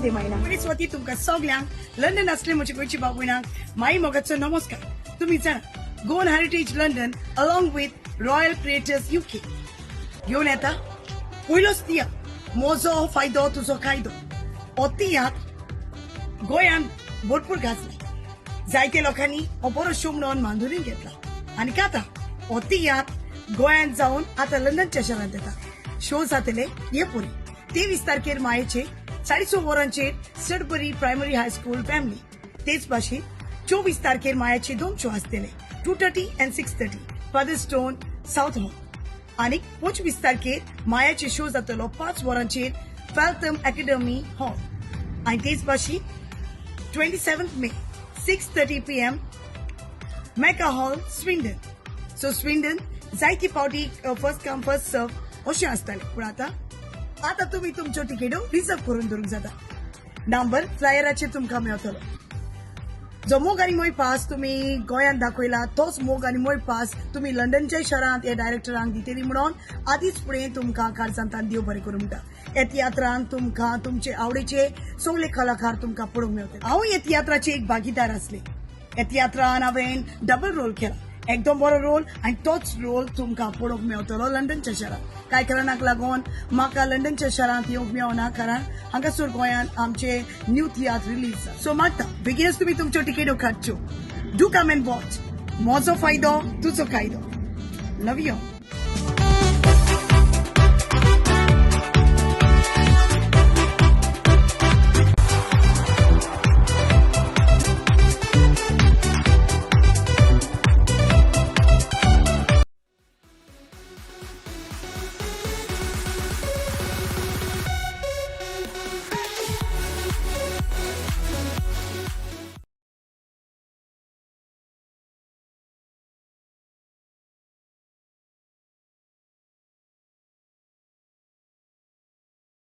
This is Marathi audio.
ते महिना मनीस वती तुमकां सगल्यांक लंडन असले म्हजे गोंयची भाव भयणांक माई मोगाचो नमस्कार. तुम्ही जाणा Goan heritage London along with royal creators UK घेऊन येता पयलोच तियात्र मोजो फायदो तुजो कायदो. हो तियात्र गोंयांत भरपूर गाजला. जायते लोकांनी हो बरो शो म्हणून मांडून घेतला आनी आतां हो तियात्र गोंयांत जावन आतां लंडनच्या शारांत येता. शो जातले हे पळय 23 तारखेर मायेचे 6:30 वरांचेर सडबरी प्रायमरी हायस्कूल फॅमिली. तेच भाशेन 24 तारखेर मायाचे 2 शो आसतले 2:30 and 6:30 फादरस्टोन साउथ हॉल. आनी 25 तारखेर मायाचे शो जातलो 5 वरांचेर फॅल्थम अकॅडमी हॉल. आनी तेच भाशेन 27 मे 6:30 PM मेका हॉल स्विंडन. सो स्विंडन जायती पावटी फर्स्ट कम फर्स्ट सर्व अशें आसतलें. पूण आतां तुम्ही तुमच्यो तिकेट्यो रिजर्व करून दवरूंक जाता. नंबर फ्लायराचेर तुमकां मेळटलो. जो मोग आनी मोय पास तुम्ही गोंयांत दाखयला तोच मोग आनी मोय पास तुम्ही लंडनच्या शारांत ह्या डायरेक्टरांक दितेली म्हणून आदीच फुडें तुमकां काळजांतान देव बरें करूं म्हणटा. ह्या तियात्रांत तुमकां तुमचे आवडीचे सगळे कलाकार तुमकां पळोवंक मेळटले. हांव ह्या तियात्राचे एक भागीदार आसले. ह्या तियात्रान हांवें डबल रोल केला. एकदम बरो रोल आनी तोच रोल तुमकां पळोवंक मेळटलो लंडनच्या शारांत. कांय कारणाक लागून म्हाका लंडनच्या शारांत येवंक मेळना कारण हांगासर गोंयांत आमचे न्यू थिएटर रिलीज जाता. सो मागता बेगीनच तुमी तुमच्यो तिकेट्यो काडच्यो. डू कम एंड वॉच मोजो फायदो तुजो कायदो. Love you.